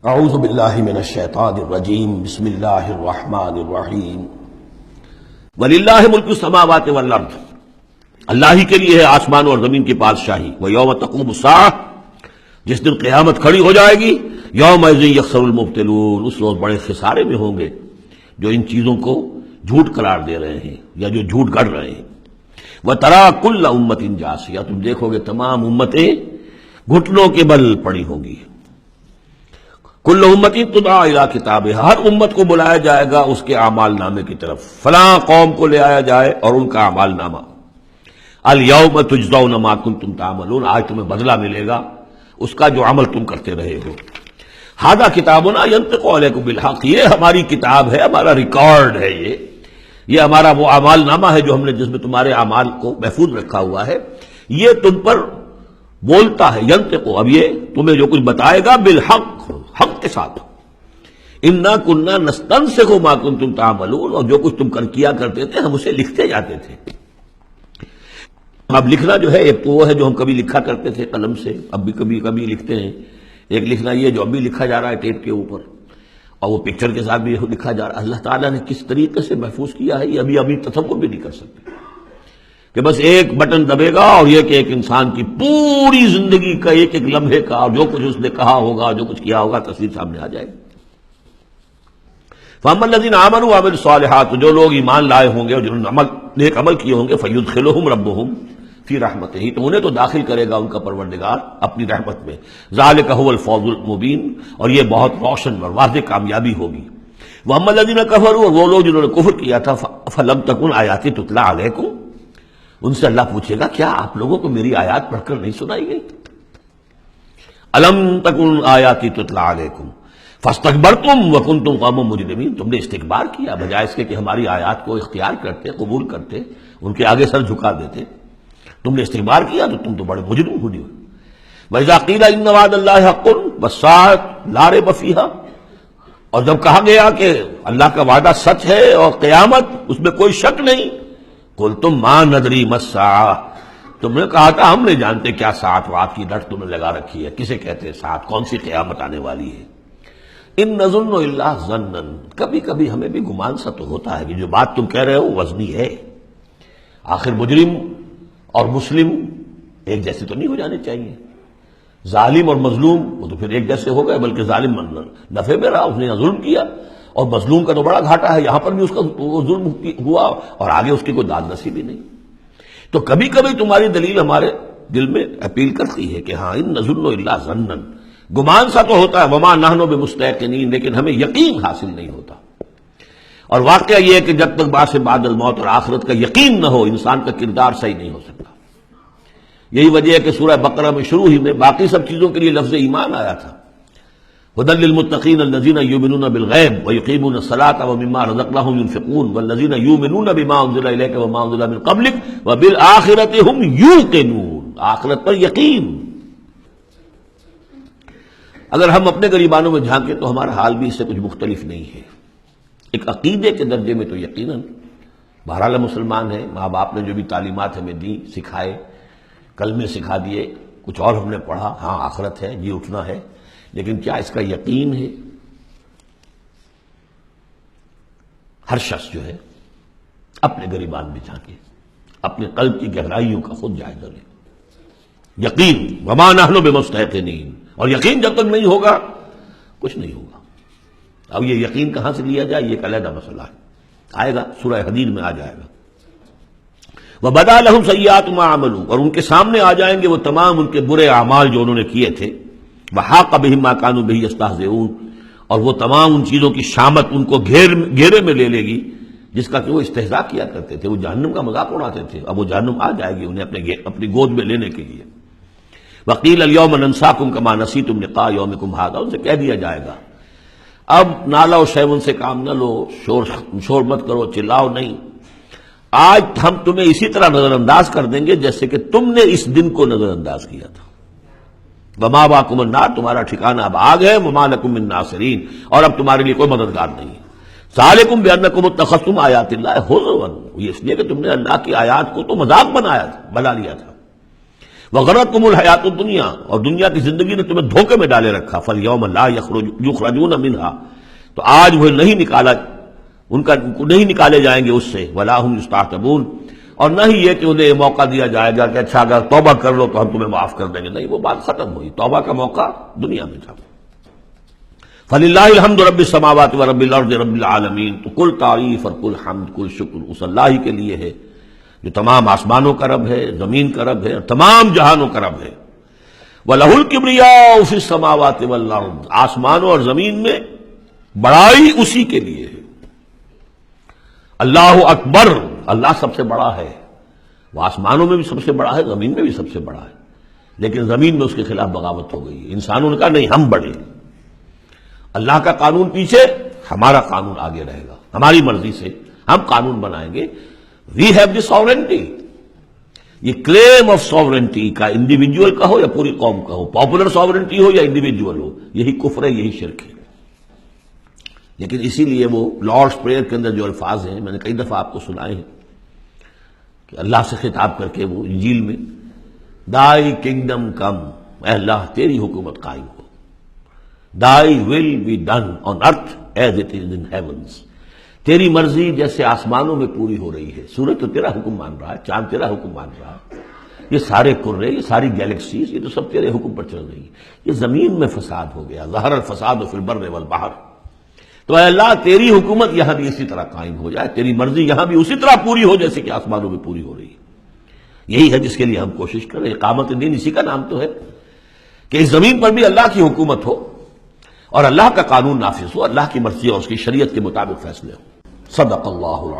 اعوذ باللہ من الشیطان الرجیم بسم اللہ الرحمن الرحیم وللہ ملک السماوات والارض، اللہ ہی کے لیے ہے آسمان اور زمین کی بادشاہی۔ ویوم تقوم الساعہ، جس دن قیامت کھڑی ہو جائے گی، یومئذ یخسر المبطلون، اس روز بڑے خسارے میں ہوں گے جو ان چیزوں کو جھوٹ قرار دے رہے ہیں یا جو جھوٹ گڑھ رہے ہیں۔ وترا کل امۃ جاثیہ، تم دیکھو گے تمام امتیں گھٹنوں کے بل پڑی ہوں گی۔ کل امت تدعی الی کتابہا، ہر امت کو بلایا جائے گا اس کے اعمال نامے کی طرف، فلاں قوم کو لے آیا جائے اور ان کا اعمال نامہ۔ الیوم تجزون ما کنتم تعملون، آج تمہیں بدلہ ملے گا اس کا جو عمل تم کرتے رہے ہو۔ ھذا کتابنا ینطق علیکم بالحق، یہ ہماری کتاب ہے، ہمارا ریکارڈ ہے، یہ ہمارا وہ اعمال نامہ ہے جو ہم نے جس میں تمہارے اعمال کو محفوظ رکھا ہوا ہے، یہ تم پر بولتا ہے۔ ینطق، اب یہ تمہیں جو کچھ بتائے گا بالحق، حق کے ساتھ۔ انا کنا نستنسخ ما کنتم تعملون، اور جو کچھ تم کیا کرتے تھے ہم اسے لکھتے جاتے تھے۔ اب لکھنا جو ہے ایک تو وہ ہے جو ہم کبھی لکھا کرتے تھے قلم سے، اب بھی کبھی لکھتے ہیں۔ ایک لکھنا یہ جو اب بھی لکھا جا رہا ہے ٹیپ کے اوپر، اور وہ پکچر کے ساتھ بھی لکھا جا رہا ہے۔ اللہ تعالیٰ نے کس طریقے سے محفوظ کیا ہے یہ ابھی تصور بھی نہیں کر سکتے، کہ بس ایک بٹن دبے گا اور یہ کہ ایک انسان کی پوری زندگی کا ایک ایک لمحے کا اور جو کچھ اس نے کہا ہوگا، جو کچھ کیا ہوگا، تصویر سامنے آ جائے گی۔ فَأَمَّا الَّذِينَ آمَنُوا وَعَمِلُوا الصَّالِحَاتِ، جو لوگ ایمان لائے ہوں گے اور جنہوں نے نیک عمل کیے ہوں گے، فَيُدْخِلُهُمْ رَبُّهُمْ فِي رَحْمَتِهِ، تو انہیں تو داخل کرے گا ان کا پروردگار اپنی رحمت میں۔ ذَلِكَ هُوَ الْفَوْزُ الْمُبِينُ، اور یہ بہت روشن اور واضح کامیابی ہوگی۔ وَأَمَّا الَّذِينَ كَفَرُوا، اور وہ لوگ جنہوں نے کفر کیا تھا، فَلَمْ تَكُنْ آيَاتِي تُتْلَىٰ عَلَيْكُمْ، ان سے اللہ پوچھے گا کیا آپ لوگوں کو میری آیات پڑھ کر نہیں سنائی گئی؟ الم تکن آیاتی تتلیٰ علیکم فاستکبرتم وکنتم قوما مجرمین، تم نے استکبار کیا بجائے اس کے کہ ہماری آیات کو اختیار کرتے، قبول کرتے، ان کے آگے سر جھکا دیتے۔ تم نے استکبار کیا تو تم تو بڑے مجرم ہوئے۔ وَإِذَا قِيلَ إِنَّ وَعْدَ اللَّهِ حَقٌّ وَالسَّاعَةُ لَا رَيْبَ فِيهَا، اور جب کہا گیا کہ اللہ کا وعدہ سچ ہے اور قیامت اس میں کوئی شک نہیں، قُلْتُم مَا نَدْرِي مَا السَّاعَةُ، تم نے کہا تھا ہم نہیں جانتے کیا ساعت وات کی ڈٹ تم نے لگا رکھی ہے، کسے کہتے ہیں ساعت، کون سی قیامت آنے والی ہے۔ ان نظن الا ظنا، کبھی کبھی ہمیں بھی گمان سا تو ہوتا ہے کہ جو بات تم کہہ رہے ہو وزنی ہے۔ آخر مجرم اور مسلم ایک جیسے تو نہیں ہو جانے چاہیے، ظالم اور مظلوم وہ تو پھر ایک جیسے ہو گئے، بلکہ ظالم نفع میں رہا، اس نے ظلم کیا، اور مظلوم کا تو بڑا گھاٹا ہے، یہاں پر بھی اس کا ظلم ہوا اور آگے اس کی کوئی داد نصیب ہی نہیں۔ تو کبھی کبھی تمہاری دلیل ہمارے دل میں اپیل کرتی ہے کہ ہاں ان نظن الا ظنا، گمان سا تو ہوتا ہے، وما نحن بمستيقنين، لیکن ہمیں یقین حاصل نہیں ہوتا۔ اور واقعہ یہ ہے کہ جب تک بعث بعد الموت اور آخرت کا یقین نہ ہو انسان کا کردار صحیح نہیں ہو سکتا۔ یہی وجہ ہے کہ سورہ بقرہ میں شروع ہی میں باقی سب چیزوں کے لیے لفظ ایمان آیا تھا، ھدی للمتقین الذین یؤمنون بالغیب ویقیمون الصلاۃ ومما رزقناہم ينفقون والذین یؤمنون بما انزل الیک وما انزل من قبلک وبالآخرۃ ھم یوقنون، آخرت پر یقین۔ اگر ہم اپنے گریبانوں میں جھانکیں تو ہمارا حال بھی اس سے کچھ مختلف نہیں ہے۔ ایک عقیدے کے درجے میں تو یقیناً بہرحال مسلمان ہیں، ماں باپ نے جو بھی تعلیمات ہمیں دی، سکھائے، کلمے سکھا دیے، کچھ اور ہم نے پڑھا، ہاں آخرت ہے، جی اٹھنا ہے، لیکن کیا اس کا یقین ہے؟ ہر شخص جو ہے اپنے گریبان میں جھانکے، اپنے قلب کی گہرائیوں کا خود جائزہ لے۔ یقین، وما نحن بمستيقنين، اور یقین جب تک نہیں ہوگا کچھ نہیں ہوگا۔ اب یہ یقین کہاں سے لیا جائے یہ ایک علیحدہ مسئلہ ہے، آئے گا سورہ حدید میں آ جائے گا۔ وَبَدَا لَهُمْ سَيِّئَاتُ مَا عَمَلُوا، اور ان کے سامنے آ جائیں گے وہ تمام ان کے برے اعمال جو انہوں نے کیے تھے۔ وَحَاقَ بِهِم مَا كَانُوا بِهِ يَسْتَهْزِئُونَ، اور وہ تمام ان چیزوں کی شامت ان کو گھیرے میں لے لے گی جس کا کہ وہ استہزاء کیا کرتے تھے، وہ جہنم کا مذاق اڑاتے تھے، اب وہ جہنم آ جائے گی انہیں اپنی گود میں لینے کے لیے۔ وَقِيلَ الْيَوْمَ نَنْسَاكُمْ كَمَا نَسِيتُمْ لِقَاءَ يَوْمِكُمْ هَٰذَا، ان سے کہہ دیا جائے گا اب نالا و شیون سے کام نہ لو، شور مت کرو، چلاؤ نہیں، آج ہم تمہیں اسی طرح نظر انداز کر دیں گے جیسے کہ تم نے اس دن کو نظر انداز کیا تھا۔ وَمَأْوَاكُمُ النَّارُ، تمہارا ٹھکانہ اب آگ ہے، وَمَا لَكُم مِّن نَاصِرِينَ، اور اب تمہارے لیے کوئی مددگار نہیں ہے۔ ذَٰلِكُمْ بِأَنَّكُمْ اتَّخَذْتُمْ آيَاتِ اللَّهِ هُزُوًا، یہ اس لیے کہ تم نے اللہ کی آیات کو تو مذاق بنا لیا تھا۔ وغرتکم الحیات الدنیا، اور دنیا کی زندگی نے تمہیں دھوکے میں ڈالے رکھا، فالیوم لا یخرجون منہا، تو آج وہ نہیں نکالے جائیں گے اس سے، ولا ہم یستعتبون، اور نہ ہی یہ کہ انہیں یہ موقع دیا جائے گا کہ اچھا اگر توبہ کر لو تو ہم تمہیں معاف کر دیں گے، نہیں، وہ بات ختم ہوئی، توبہ کا موقع دنیا میں تھا۔ فللہ الحمد رب السماوات و رب الارض رب العالمین، تو کل تعریف اور کل حمد کل شکر اس اللہ ہی کے لیے ہے جو تمام آسمانوں کا رب ہے، زمین کا رب ہے، اور تمام جہانوں کا رب ہے۔ وَلَهُ الْكِبْرِيَاءُ فِي السَّمَاوَاتِ وَالْأَرْضِ، آسمانوں اور زمین میں بڑائی اسی کے لیے ہے۔ اللہ اکبر، اللہ سب سے بڑا ہے، وہ آسمانوں میں بھی سب سے بڑا ہے، زمین میں بھی سب سے بڑا ہے، لیکن زمین میں اس کے خلاف بغاوت ہو گئی ہے، انسانوں نے کہا نہیں ہم بڑے، اللہ کا قانون پیچھے، ہمارا قانون آگے رہے گا، ہماری مرضی سے ہم قانون بنائیں گے۔ وی ہیو دی ساورنٹی، یہ کلیم آف ساورنٹی کا انڈیویجول کا ہو یا پوری قوم کا ہو، پاپولر ساورنٹی ہو یا انڈیویجول ہو، یہی کفر ہے، یہی شرک ہے۔ لیکن اسی لیے وہ لارڈس پریئر کے اندر جو الفاظ ہیں میں نے کئی دفعہ آپ کو سنائے ہیں کہ اللہ سے خطاب کر کے وہ انجیل میں دائی کنگڈم کم، اے اللہ تیری حکومت قائم ہو، Thy will be done on earth as it is in heavens، تیری مرضی جیسے آسمانوں میں پوری ہو رہی ہے۔ سورج تو تیرا حکم مان رہا ہے، چاند تیرا حکم مان رہا ہے، یہ سارے کرے، یہ ساری گیلیکسیز، یہ تو سب تیرے حکم پر چل رہی ہے۔ یہ زمین میں فساد ہو گیا، ظہر الفساد فی البر والبحر، تو اے اللہ تیری حکومت یہاں بھی اسی طرح قائم ہو جائے، تیری مرضی یہاں بھی اسی طرح پوری ہو جیسے کہ آسمانوں میں پوری ہو رہی ہے۔ یہی ہے جس کے لیے ہم کوشش کریں۔ اقامت دین اسی کا نام تو ہے کہ اس زمین پر بھی اللہ کی حکومت ہو اور اللہ کا قانون نافذ ہو، اللہ کی مرضی اور اس کی شریعت کے مطابق فیصلے ہوں۔ صدق اللہ العظیم۔